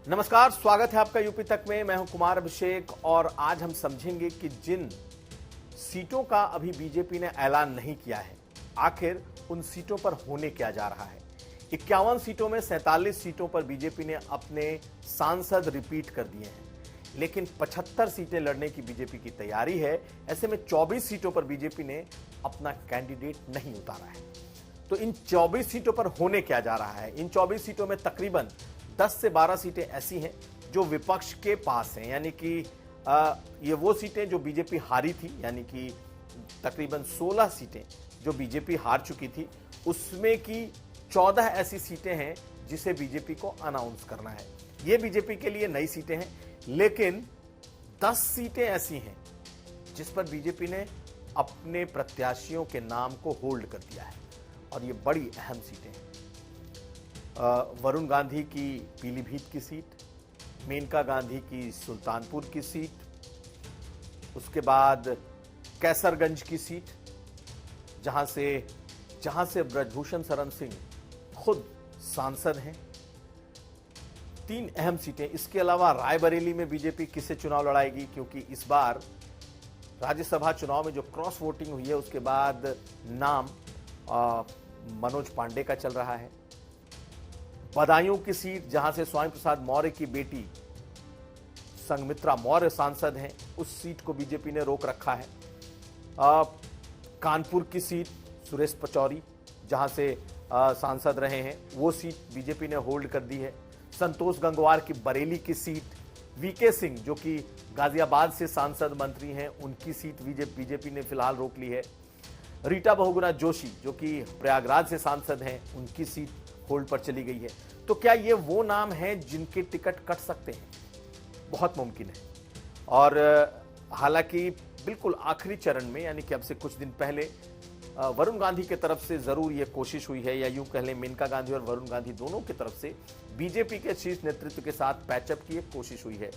नमस्कार, स्वागत है आपका यूपी तक में। मैं हूं कुमार अभिषेक और आज हम समझेंगे कि जिन सीटों का अभी बीजेपी ने ऐलान नहीं किया है, आखिर उन सीटों पर होने क्या जा रहा है। 51 सीटों में 47 सीटों पर बीजेपी ने अपने सांसद रिपीट कर दिए हैं, लेकिन 75 सीटें लड़ने की बीजेपी की तैयारी है। ऐसे में 24 सीटों पर बीजेपी ने अपना कैंडिडेट नहीं उतारा है। तो इन 24 सीटों पर होने क्या जा रहा है? इन 24 सीटों में तकरीबन 10 से 12 सीटें ऐसी हैं जो विपक्ष के पास हैं, यानी कि ये वो सीटें जो बीजेपी हारी थी, यानी कि तकरीबन 16 सीटें जो बीजेपी हार चुकी थी, उसमें की 14 ऐसी सीटें हैं जिसे बीजेपी को अनाउंस करना है। ये बीजेपी के लिए नई सीटें हैं, लेकिन 10 सीटें ऐसी हैं जिस पर बीजेपी ने अपने प्रत्याशियों के नाम को होल्ड कर दिया है और ये बड़ी अहम सीटें हैं। वरुण गांधी की पीलीभीत की सीट, मेनका गांधी की सुल्तानपुर की सीट, उसके बाद कैसरगंज की सीट जहां से ब्रजभूषण शरण सिंह खुद सांसद हैं। 3 अहम सीटें। इसके अलावा रायबरेली में बीजेपी किससे चुनाव लड़ाएगी, क्योंकि इस बार राज्यसभा चुनाव में जो क्रॉस वोटिंग हुई है उसके बाद नाम मनोज पांडे का चल रहा है। बदायूं की सीट जहां से स्वामी प्रसाद मौर्य की बेटी संघमित्रा मौर्य सांसद हैं, उस सीट को बीजेपी ने रोक रखा है। कानपुर की सीट सुरेश पचौरी जहां से सांसद रहे हैं, वो सीट बीजेपी ने होल्ड कर दी है। संतोष गंगवार की बरेली की सीट, वीके सिंह जो कि गाजियाबाद से सांसद मंत्री हैं, उनकी सीट बीजेपी ने फिलहाल रोक ली है। रीटा बहुगुणा जोशी जो कि प्रयागराज से सांसद हैं, उनकी सीट होल्ड पर चली गई है। तो क्या ये वो नाम हैं जिनके टिकट कट सकते हैं? बहुत मुमकिन है। और हालांकि बिल्कुल आखिरी चरण में, यानी कि अब से कुछ दिन पहले वरुण गांधी की तरफ से जरूर ये कोशिश हुई है, या यूं कह लें मेनका गांधी और वरुण गांधी दोनों की तरफ से बीजेपी के शीर्ष नेतृत्व के साथ पैचअप की एक कोशिश हुई है।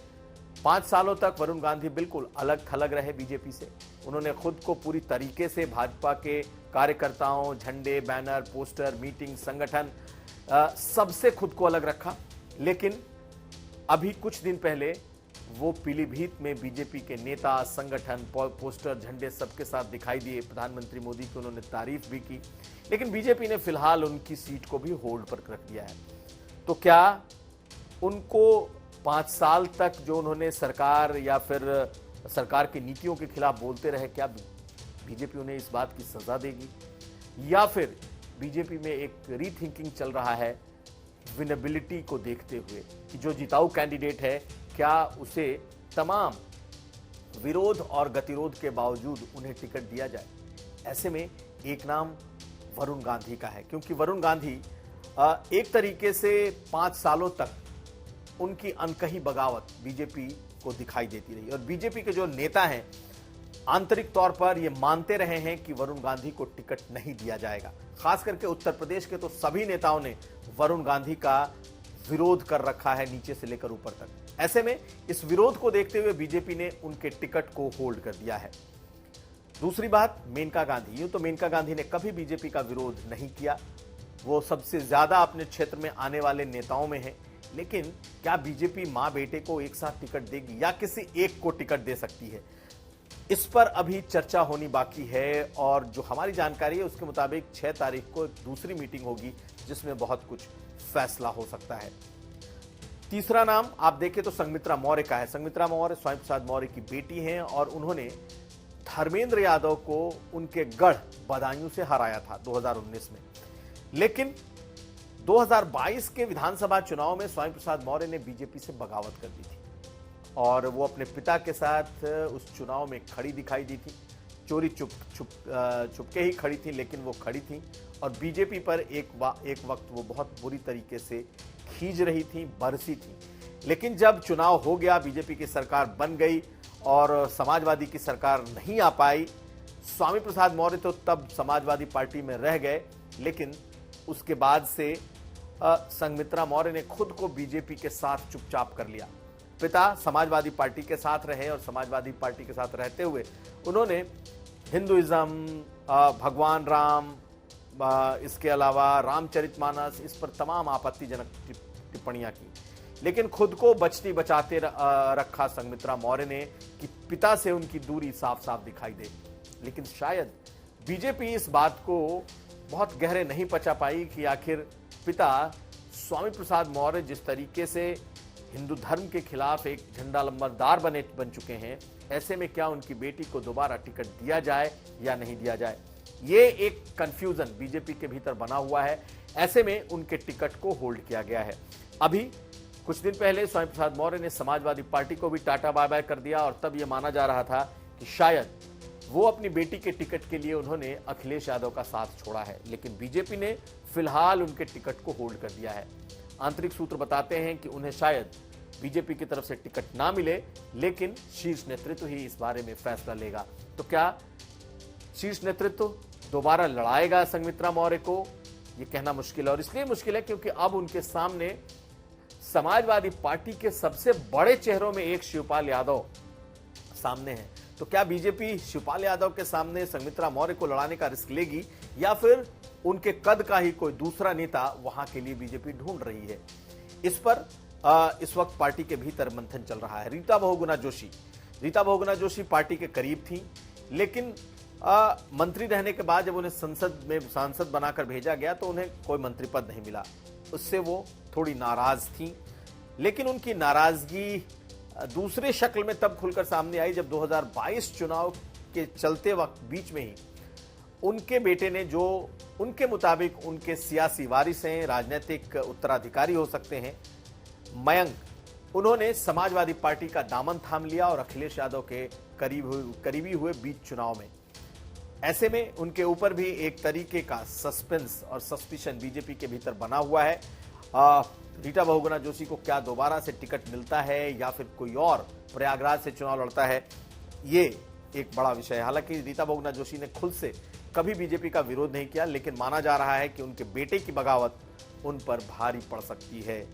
5 सालों तक वरुण गांधी बिल्कुल अलग थलग रहे बीजेपी से। उन्होंने खुद को पूरी तरीके से भाजपा के कार्यकर्ताओं, झंडे, बैनर, पोस्टर, मीटिंग, संगठन, सबसे खुद को अलग रखा। लेकिन अभी कुछ दिन पहले वो पीलीभीत में बीजेपी के नेता, संगठन, पोस्टर, झंडे सबके साथ दिखाई दिए। प्रधानमंत्री मोदी की उन्होंने तारीफ भी की, लेकिन बीजेपी ने फिलहाल उनकी सीट को भी होल्ड पर रख दिया है। तो क्या उनको 5 साल तक जो उन्होंने सरकार या फिर सरकार की नीतियों के खिलाफ बोलते रहे, क्या बीजेपी उन्हें इस बात की सजा देगी, या फिर बीजेपी में एक रीथिंकिंग चल रहा है विनेबिलिटी को देखते हुए कि जो जिताऊ कैंडिडेट है, क्या उसे तमाम विरोध और गतिरोध के बावजूद उन्हें टिकट दिया जाए? ऐसे में एक नाम वरुण गांधी का है, क्योंकि वरुण गांधी एक तरीके से 5 सालों तक उनकी अनकही बगावत बीजेपी को दिखाई देती रही और बीजेपी के जो नेता हैं आंतरिक तौर पर ये मानते रहे हैं कि वरुण गांधी को टिकट नहीं दिया जाएगा। खास करके उत्तर प्रदेश के तो सभी नेताओं ने वरुण गांधी का विरोध कर रखा है, नीचे से लेकर ऊपर तक। ऐसे में इस विरोध को देखते हुए बीजेपी ने उनके टिकट को होल्ड कर दिया है। दूसरी बात, मेनका गांधी। यूं तो मेनका गांधी ने कभी बीजेपी का विरोध नहीं किया, वो सबसे ज्यादा अपने क्षेत्र में आने वाले नेताओं में है। लेकिन क्या बीजेपी मां बेटे को एक साथ टिकट देगी या किसी एक को टिकट दे सकती है? इस पर अभी चर्चा होनी बाकी है और जो हमारी जानकारी है उसके मुताबिक 6 तारीख को एक दूसरी मीटिंग होगी जिसमें बहुत कुछ फैसला हो सकता है। तीसरा नाम आप देखें तो संघमित्रा मौर्य का है। संघमित्रा मौर्य स्वामी प्रसाद मौर्य की बेटी हैं और उन्होंने धर्मेंद्र यादव को उनके गढ़ बदायूं से हराया था 2019 में। लेकिन 2022 के विधानसभा चुनाव में स्वामी प्रसाद मौर्य ने बीजेपी से बगावत कर दी थी और वो अपने पिता के साथ उस चुनाव में खड़ी दिखाई दी थी। चोरी छुपके ही खड़ी थी, लेकिन वो खड़ी थी और बीजेपी पर एक वक्त वो बहुत बुरी तरीके से खींच रही थी, बरसी थी। लेकिन जब चुनाव हो गया, बीजेपी की सरकार बन गई और समाजवादी की सरकार नहीं आ पाई। स्वामी प्रसाद मौर्य तो तब समाजवादी पार्टी में रह गए, लेकिन उसके बाद से संघमित्रा मौर्य ने खुद को बीजेपी के साथ चुपचाप कर लिया। पिता समाजवादी पार्टी के साथ रहे और समाजवादी पार्टी के साथ रहते हुए उन्होंने हिंदुइज्म, भगवान राम, इसके अलावा रामचरितमानस, इस पर तमाम आपत्तिजनक टिप्पणियां की। लेकिन खुद को बचती बचाते रखा संघमित्रा मौर्य ने कि पिता से उनकी दूरी साफ साफ दिखाई दे। लेकिन शायद बीजेपी इस बात को बहुत गहरे नहीं पचा पाई कि आखिर पिता स्वामी प्रसाद मौर्य जिस तरीके से हिंदू धर्म के खिलाफ एक झंडा लंबरदार बन चुके हैं, ऐसे में क्या उनकी बेटी को दोबारा टिकट दिया जाए या नहीं दिया जाए, ये एक कंफ्यूजन बीजेपी के भीतर बना हुआ है। ऐसे में उनके टिकट को होल्ड किया गया है। अभी कुछ दिन पहले स्वामी प्रसाद मौर्य ने समाजवादी पार्टी को भी टाटा बाय बाय कर दिया और तब यह माना जा रहा था कि शायद वो अपनी बेटी के टिकट के लिए उन्होंने अखिलेश यादव का साथ छोड़ा है। लेकिन बीजेपी ने फिलहाल उनके टिकट को होल्ड कर दिया है। आंतरिक सूत्र बताते हैं कि उन्हें शायद बीजेपी की तरफ से टिकट ना मिले, लेकिन शीर्ष नेतृत्व ही इस बारे में फैसला लेगा। तो क्या शीर्ष नेतृत्व दोबारा लड़ाएगा संघमित्रा मौर्य को, यह कहना मुश्किल है। और इसलिए मुश्किल है क्योंकि अब उनके सामने समाजवादी पार्टी के सबसे बड़े चेहरों में एक शिवपाल यादव सामने है। तो क्या बीजेपी शिवपाल यादव के सामने संघमित्रा मौर्य को लड़ाने का रिस्क लेगी या फिर उनके कद का ही कोई दूसरा नेता वहां के लिए बीजेपी ढूंढ रही है? इस पर इस वक्त पार्टी के भीतर मंथन चल रहा है। रीता बहुगुणा जोशी पार्टी के करीब थी, लेकिन मंत्री रहने के बाद जब उन्हें संसद में सांसद बनाकर भेजा गया तो उन्हें कोई मंत्री पद नहीं मिला। उससे वो थोड़ी नाराज थी, लेकिन उनकी नाराजगी दूसरे शक्ल में तब खुलकर सामने आई जब 2022 चुनाव के चलते वक्त बीच में ही उनके बेटे ने, जो उनके मुताबिक उनके सियासी वारिस हैं, राजनीतिक उत्तराधिकारी हो सकते हैं, मयंक, उन्होंने समाजवादी पार्टी का दामन थाम लिया और अखिलेश यादव के करीबी हुए बीच चुनाव में। ऐसे में उनके ऊपर भी एक तरीके का सस्पेंस और सस्पिशन बीजेपी के भीतर बना हुआ है। रीता बहुगुणा जोशी को क्या दोबारा से टिकट मिलता है या फिर कोई और प्रयागराज से चुनाव लड़ता है, ये एक बड़ा विषय है। हालांकि रीता बहुगुणा जोशी ने खुद से कभी बीजेपी का विरोध नहीं किया, लेकिन माना जा रहा है कि उनके बेटे की बगावत उन पर भारी पड़ सकती है।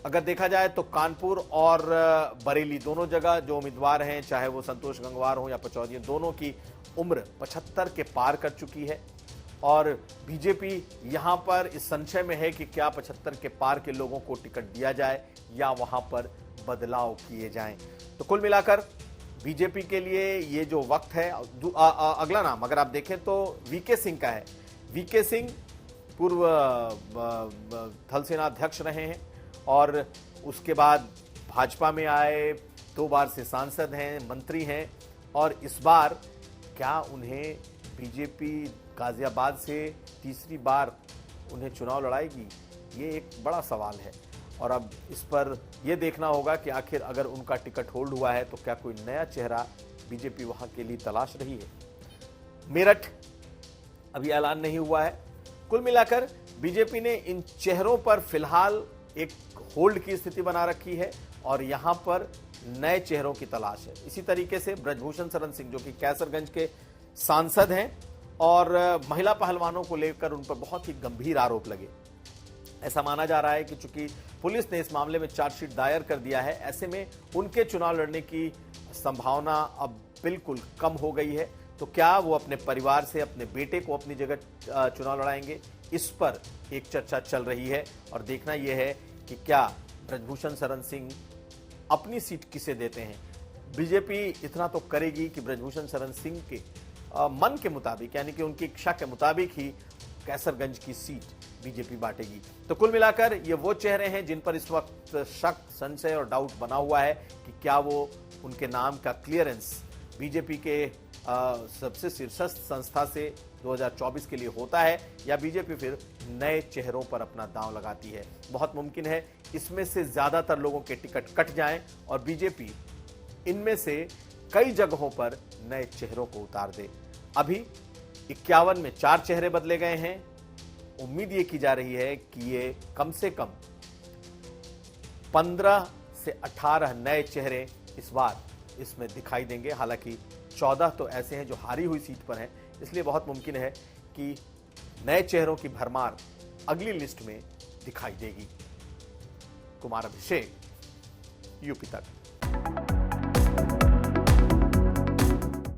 अगर देखा जाए तो कानपुर और बरेली दोनों जगह जो उम्मीदवार हैं, चाहे वो संतोष गंगवार हो या पचौरी, दोनों की उम्र 75 के पार कर चुकी है और बीजेपी यहां पर इस संशय में है कि क्या 75 के पार के लोगों को टिकट दिया जाए या वहां पर बदलाव किए जाएं। तो कुल मिलाकर बीजेपी के लिए ये जो वक्त है, अगला नाम अगर आप देखें तो वीके सिंह का है। वीके सिंह पूर्व थल सेना अध्यक्ष रहे हैं और उसके बाद भाजपा में आए, 2 बार से सांसद हैं, मंत्री हैं और इस बार क्या उन्हें बीजेपी गाजियाबाद से तीसरी बार उन्हें चुनाव लड़ाएगी, ये एक बड़ा सवाल है। और अब इस पर यह देखना होगा कि आखिर अगर उनका टिकट होल्ड हुआ है तो क्या कोई नया चेहरा बीजेपी वहां के लिए तलाश रही है। मेरठ अभी ऐलान नहीं हुआ है। कुल मिलाकर बीजेपी ने इन चेहरों पर फिलहाल एक होल्ड की स्थिति बना रखी है और यहां पर नए चेहरों की तलाश है। इसी तरीके से ब्रजभूषण शरण सिंह जो कि कैसरगंज के सांसद हैं और महिला पहलवानों को लेकर उन पर बहुत ही गंभीर आरोप लगे। ऐसा माना जा रहा है कि चूंकि पुलिस ने इस मामले में चार्जशीट दायर कर दिया है, ऐसे में उनके चुनाव लड़ने की संभावना अब बिल्कुल कम हो गई है। तो क्या वो अपने परिवार से अपने बेटे को अपनी जगह चुनाव लड़ाएंगे, इस पर एक चर्चा चल रही है और देखना यह है कि क्या ब्रजभूषण शरण सिंह अपनी सीट किसे देते हैं। बीजेपी इतना तो करेगी कि ब्रजभूषण शरण सिंह के मन के मुताबिक, यानी कि उनकी इच्छा के मुताबिक ही कैसरगंज की सीट बीजेपी बांटेगी। तो कुल मिलाकर ये वो चेहरे हैं जिन पर इस वक्त शक, संशय और डाउट बना हुआ है कि क्या वो उनके नाम का क्लियरेंस बीजेपी के सबसे शीर्षस्थ संस्था से 2024 के लिए होता है या बीजेपी फिर नए चेहरों पर अपना दांव लगाती है। बहुत मुमकिन है इसमें से ज्यादातर लोगों के टिकट कट जाएं और बीजेपी इनमें से कई जगहों पर नए चेहरों को उतार दे। अभी 51 में 4 चेहरे बदले गए हैं। उम्मीद ये की जा रही है कि ये कम से कम 15 से 18 नए चेहरे इस बार इसमें दिखाई देंगे। हालांकि 14 तो ऐसे हैं जो हारी हुई सीट पर हैं, इसलिए बहुत मुमकिन है कि नए चेहरों की भरमार अगली लिस्ट में दिखाई देगी। कुमार अभिषेक, यूपी तक।